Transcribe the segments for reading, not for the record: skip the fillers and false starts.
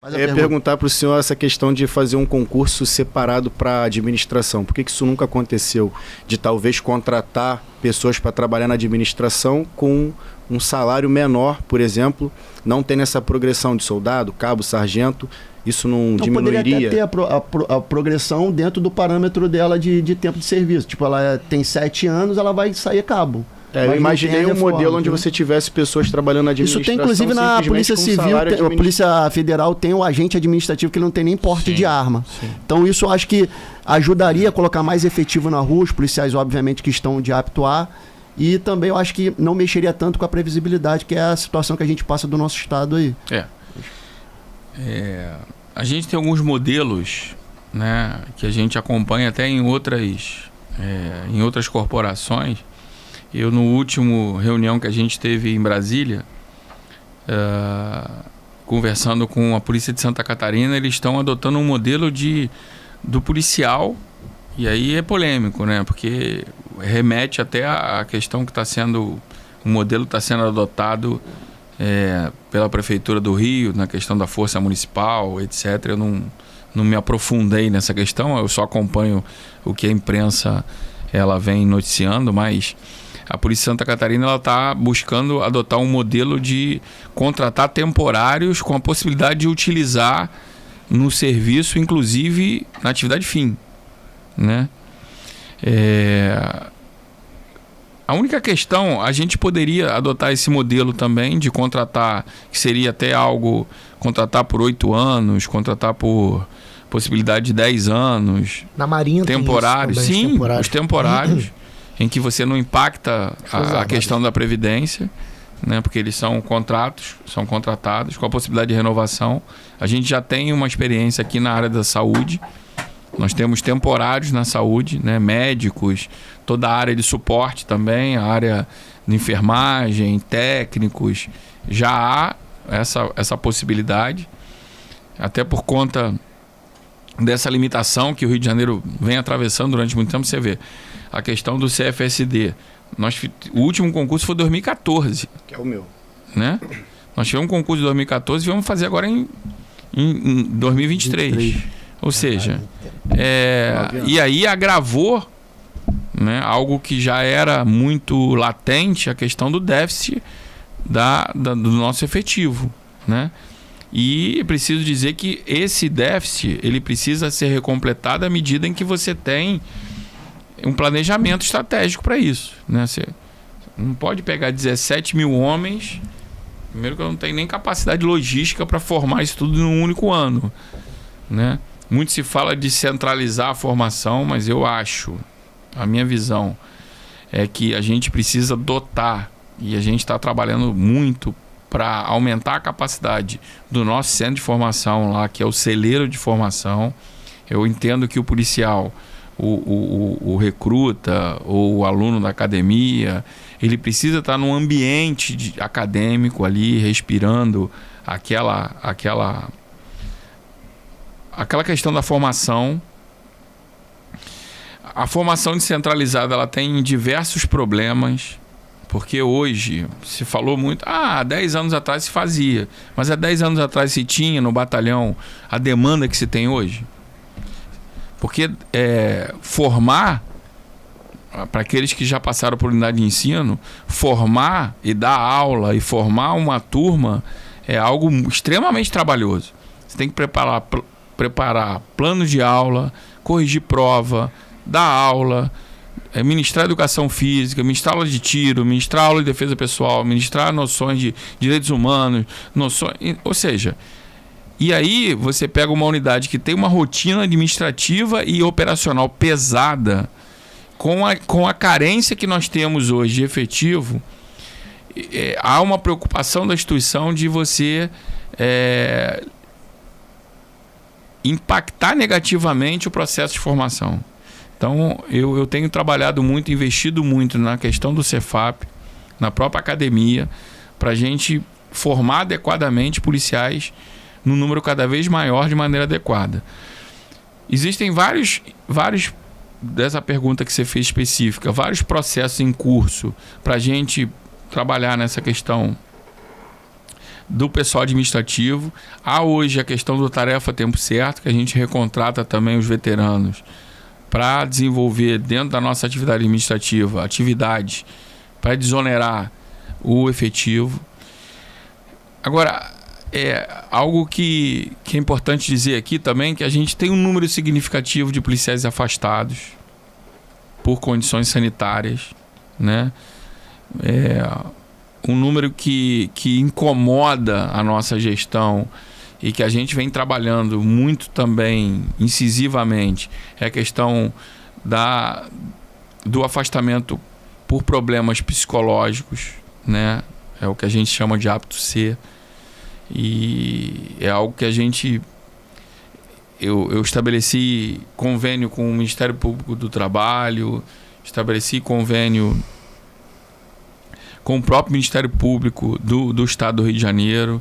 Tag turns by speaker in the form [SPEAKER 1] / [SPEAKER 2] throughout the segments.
[SPEAKER 1] Eu ia perguntar para o senhor essa questão de fazer um concurso separado para administração. Por que isso nunca aconteceu? De talvez contratar pessoas para trabalhar na administração com um salário menor, por exemplo, não tendo essa progressão de soldado, cabo, sargento, isso não diminuiria?
[SPEAKER 2] Poderia até ter a progressão dentro do parâmetro dela de tempo de serviço. Tipo, ela tem 7 anos, ela vai sair cabo.
[SPEAKER 1] Eu imaginei um modelo onde você tivesse pessoas trabalhando na administração.
[SPEAKER 2] Isso tem, inclusive, na Polícia Civil, a Polícia Federal tem o agente administrativo que não tem nem porte de arma. Sim. Então, isso eu acho que ajudaria a colocar mais efetivo na rua, os policiais, obviamente, que estão de apto a. E também eu acho que não mexeria tanto com a previsibilidade, que é a situação que a gente passa do nosso estado aí.
[SPEAKER 3] A gente tem alguns modelos, né, que a gente acompanha até em outras corporações. Eu, no último reunião que a gente teve em Brasília, conversando com a Polícia de Santa Catarina, eles estão adotando um modelo do policial, e aí é polêmico, né? Porque remete até à questão que o modelo está sendo adotado pela Prefeitura do Rio, na questão da Força Municipal, etc. Eu não me aprofundei nessa questão, eu só acompanho o que a imprensa ela vem noticiando, mas a Polícia de Santa Catarina está buscando adotar um modelo de contratar temporários com a possibilidade de utilizar no serviço, inclusive na atividade fim, né? A única questão, a gente poderia adotar esse modelo também de contratar, que seria até algo, contratar por 8 anos, contratar por possibilidade de 10 anos.
[SPEAKER 4] Na Marinha
[SPEAKER 3] temporários,
[SPEAKER 4] tem isso também,
[SPEAKER 3] sim, os temporários. Em que você não impacta a questão da Previdência, né? Porque eles são contratados com a possibilidade de renovação. A gente já tem uma experiência aqui na área da saúde. Nós temos temporários na saúde, né? Médicos, toda a área de suporte também, a área de enfermagem, técnicos. Já há essa possibilidade, até por conta dessa limitação que o Rio de Janeiro vem atravessando durante muito tempo. Você vê a questão do CFSD. O último concurso foi em 2014.
[SPEAKER 1] Que é o meu.
[SPEAKER 3] Né? Nós tivemos um concurso em 2014 e vamos fazer agora em 2023. Ou seja, e aí agravou, né, algo que já era muito latente, a questão do déficit do nosso efetivo, né? E preciso dizer que esse déficit ele precisa ser recompletado à medida em que você tem um planejamento estratégico para isso, né? Você não pode pegar 17 mil homens, primeiro que eu não tenho nem capacidade logística para formar isso tudo num único ano, né? Muito se fala de centralizar a formação, mas eu acho, a minha visão é que a gente precisa dotar, e a gente está trabalhando muito para aumentar a capacidade do nosso centro de formação lá, que é o celeiro de formação. Eu entendo que o policial, o recruta ou o aluno da academia, ele precisa estar num ambiente acadêmico ali, respirando aquela questão da formação. A formação descentralizada ela tem diversos problemas, porque hoje se falou muito, há 10 anos atrás se fazia, mas há 10 anos atrás se tinha no batalhão a demanda que se tem hoje. Porque formar, para aqueles que já passaram por unidade de ensino, formar e dar aula e formar uma turma é algo extremamente trabalhoso. Você tem que preparar planos de aula, corrigir prova, dar aula, ministrar educação física, ministrar aula de tiro, ministrar aula de defesa pessoal, ministrar noções de direitos humanos, ou seja, e aí você pega uma unidade que tem uma rotina administrativa e operacional pesada, com a carência que nós temos hoje de efetivo, há uma preocupação da instituição de você impactar negativamente o processo de formação. Então, eu tenho trabalhado muito, investido muito na questão do Cefap, na própria academia, para a gente formar adequadamente policiais num número cada vez maior de maneira adequada. Existem vários, dessa pergunta que você fez específica, vários processos em curso para a gente trabalhar nessa questão do pessoal administrativo. Há hoje a questão do tarefa tempo certo, que a gente recontrata também os veteranos para desenvolver dentro da nossa atividade administrativa atividades para desonerar o efetivo. Agora, algo que é importante dizer aqui também, que a gente tem um número significativo de policiais afastados por condições sanitárias, né? Um número que incomoda a nossa gestão e que a gente vem trabalhando muito também incisivamente é a questão do afastamento por problemas psicológicos, né? É o que a gente chama de apto C. E é algo que eu estabeleci convênio com o Ministério Público do Trabalho, estabeleci convênio com o próprio Ministério Público do Estado do Rio de Janeiro,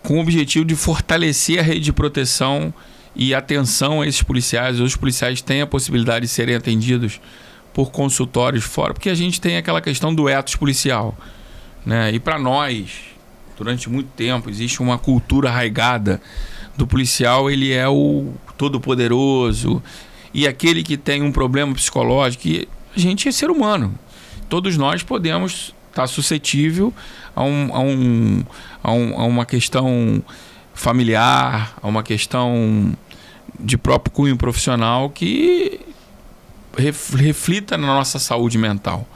[SPEAKER 3] com o objetivo de fortalecer a rede de proteção e atenção a esses policiais. Os policiais têm a possibilidade de serem atendidos por consultórios fora, porque a gente tem aquela questão do ethos policial, né? E para nós, durante muito tempo, existe uma cultura arraigada do policial, ele é o todo-poderoso e aquele que tem um problema psicológico. E a gente é ser humano. Todos nós podemos estar suscetível a uma questão familiar, a uma questão de próprio cunho profissional que reflita na nossa saúde mental.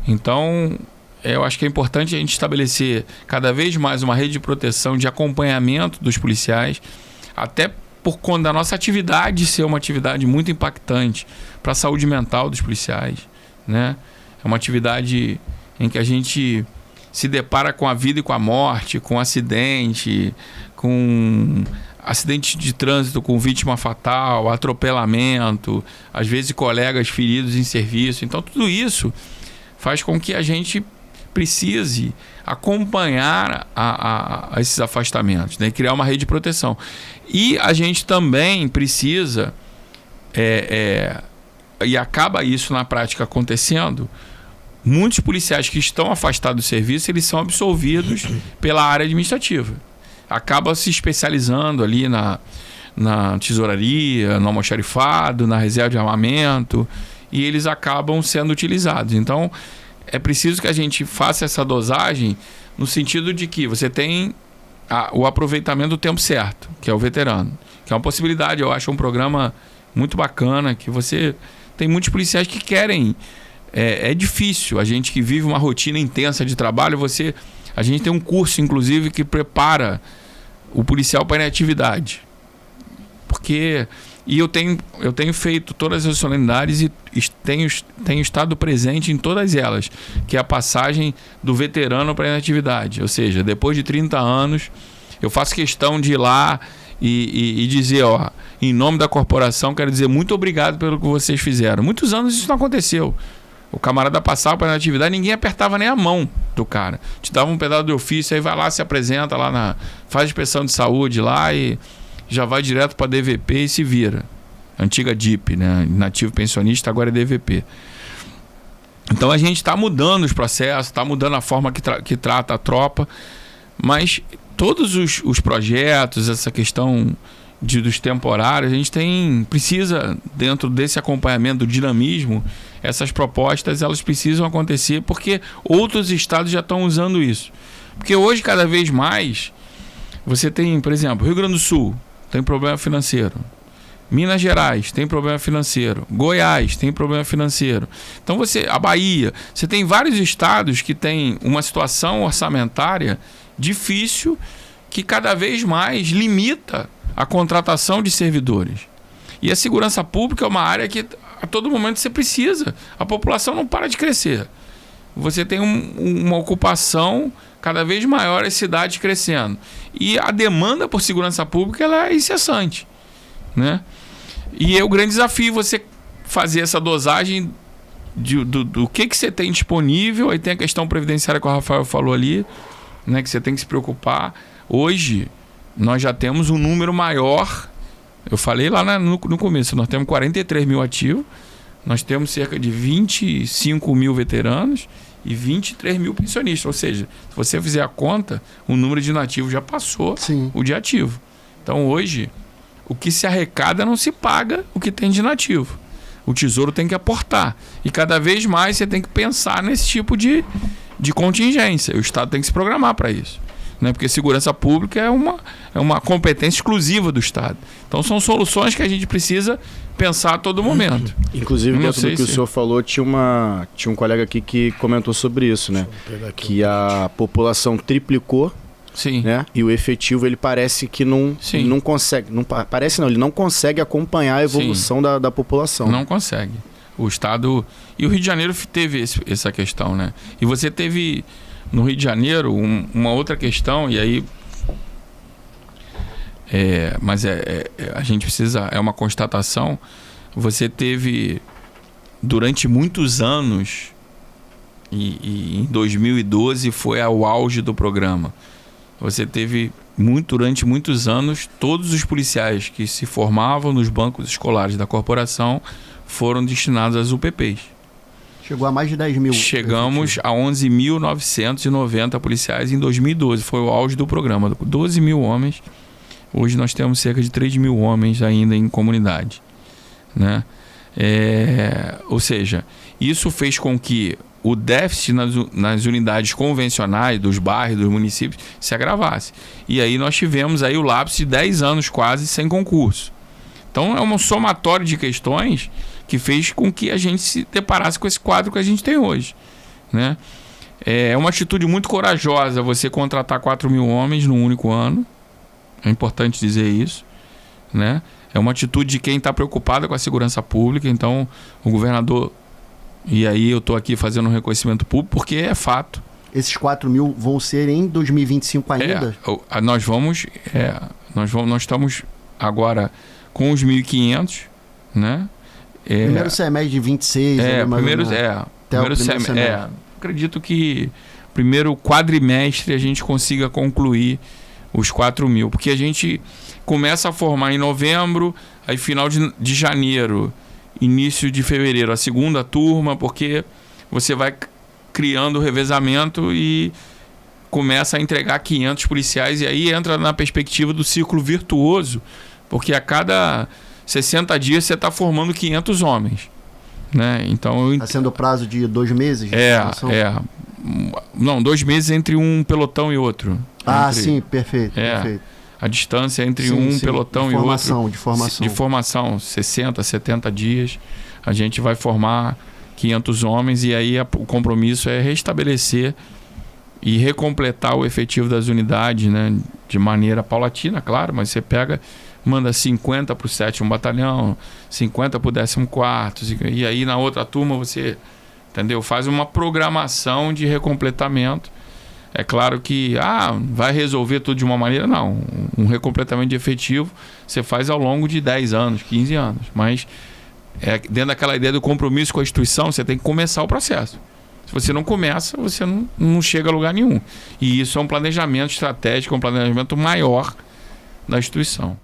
[SPEAKER 3] Então, eu acho que é importante a gente estabelecer cada vez mais uma rede de proteção, de acompanhamento dos policiais, até por conta da nossa atividade ser uma atividade muito impactante para a saúde mental dos policiais, né? É uma atividade em que a gente se depara com a vida e com a morte, com acidente de trânsito com vítima fatal, atropelamento, às vezes colegas feridos em serviço. Então, tudo isso faz com que a gente precise acompanhar a esses afastamentos, né? Criar uma rede de proteção. E a gente também precisa, e acaba isso na prática acontecendo, muitos policiais que estão afastados do serviço, eles são absolvidos pela área administrativa. Acaba se especializando ali na tesouraria, no almoxarifado, na reserva de armamento, e eles acabam sendo utilizados. Então, é preciso que a gente faça essa dosagem no sentido de que você tem o aproveitamento do tempo certo, que é o veterano, que é uma possibilidade. Eu acho um programa muito bacana, que você tem muitos policiais que querem. É difícil, a gente que vive uma rotina intensa de trabalho, a gente tem um curso, inclusive, que prepara o policial para a inatividade. E eu tenho feito todas as solenidades e tenho estado presente em todas elas, que é a passagem do veterano para a inatividade. Ou seja, depois de 30 anos, eu faço questão de ir lá e dizer, em nome da corporação, quero dizer muito obrigado pelo que vocês fizeram. Muitos anos isso não aconteceu. O camarada passava para a atividade, ninguém apertava nem a mão do cara. Te dava um pedaço de ofício, aí vai lá, se apresenta lá, faz inspeção de saúde lá e já vai direto para a DVP e se vira. Antiga DIP, né? Nativo pensionista, agora é DVP. Então a gente está mudando os processos, está mudando a forma que trata a tropa, mas todos os projetos, essa questão dos temporários, a gente precisa, dentro desse acompanhamento do dinamismo, essas propostas elas precisam acontecer porque outros estados já estão usando isso. Porque hoje, cada vez mais, você tem, por exemplo, Rio Grande do Sul tem problema financeiro, Minas Gerais tem problema financeiro, Goiás tem problema financeiro. Então a Bahia, você tem vários estados que têm uma situação orçamentária difícil que cada vez mais limita a contratação de servidores. E a segurança pública é uma área que a todo momento você precisa. A população não para de crescer. Você tem uma ocupação cada vez maior, as cidades crescendo. E a demanda por segurança pública ela é incessante, né? E é o grande desafio você fazer essa dosagem do que você tem disponível. Aí tem a questão previdenciária que o Rafael falou ali, né, que você tem que se preocupar. Hoje, nós já temos um número maior. Eu falei lá no começo, nós temos 43 mil ativos, nós temos cerca de 25 mil veteranos e 23 mil pensionistas. Ou seja, se você fizer a conta, o número de inativos já passou o de ativo. Então hoje, o que se arrecada não se paga o que tem de inativo. O Tesouro tem que aportar. E cada vez mais você tem que pensar nesse tipo de contingência. O Estado tem que se programar para isso. Né? Porque segurança pública é uma competência exclusiva do Estado. Então são soluções que a gente precisa pensar a todo momento.
[SPEAKER 1] Inclusive, dentro do que o senhor falou, tinha um colega aqui que comentou sobre isso, né? Que a população triplicou.
[SPEAKER 3] Sim.
[SPEAKER 1] Né? E o efetivo, ele parece que não consegue. Ele não consegue acompanhar a evolução da população.
[SPEAKER 3] Não consegue. O Estado. E o Rio de Janeiro teve essa questão, né? E você teve no Rio de Janeiro uma outra questão, e aí. Mas a gente precisa. É uma constatação. Você teve durante muitos anos, e em 2012 foi o auge do programa. Você teve, durante muitos anos, todos os policiais que se formavam nos bancos escolares da corporação foram destinados às UPPs.
[SPEAKER 2] Chegou a mais de 10 mil.
[SPEAKER 3] Chegamos a 11.990 policiais em 2012. Foi o auge do programa. 12 mil homens. Hoje nós temos cerca de 3 mil homens ainda em comunidade. Né? Ou seja, isso fez com que o déficit nas unidades convencionais dos bairros, dos municípios, se agravasse. E aí nós tivemos aí o lapso de 10 anos quase sem concurso. Então é um somatório de questões que fez com que a gente se deparasse com esse quadro que a gente tem hoje. Né? É uma atitude muito corajosa você contratar 4 mil homens num único ano. É importante dizer isso. Né? É uma atitude de quem está preocupado com a segurança pública. Então o governador... E aí eu estou aqui fazendo um reconhecimento público porque é fato.
[SPEAKER 2] Esses 4 mil vão ser em 2025 ainda?
[SPEAKER 3] Nós estamos agora com os 1.500, né?
[SPEAKER 2] Primeiro semestre de 26.
[SPEAKER 3] Primeiro semestre. Acredito que primeiro quadrimestre a gente consiga concluir os 4 mil. Porque a gente começa a formar em novembro, aí final de janeiro... Início de fevereiro, a segunda turma, porque você vai criando o revezamento e começa a entregar 500 policiais, e aí entra na perspectiva do círculo virtuoso, porque a cada 60 dias você está formando 500 homens. Né? Então,
[SPEAKER 2] está sendo o prazo de 2 meses?
[SPEAKER 3] Não, 2 meses entre um pelotão e outro.
[SPEAKER 2] Sim, perfeito. Perfeito.
[SPEAKER 3] A distância entre pelotão e outro. De formação, 60, 70 dias. A gente vai formar 500 homens e aí o compromisso é restabelecer e recompletar o efetivo das unidades, né? De maneira paulatina, claro, mas você manda 50 para o 7º Batalhão, 50 para o 14º, e aí na outra turma você, faz uma programação de recompletamento. É claro que vai resolver tudo de uma maneira, não. Um recompletamento de efetivo você faz ao longo de 10 anos, 15 anos. Mas dentro daquela ideia do compromisso com a instituição, você tem que começar o processo. Se você não começa, você não chega a lugar nenhum. E isso é um planejamento estratégico, um planejamento maior da instituição.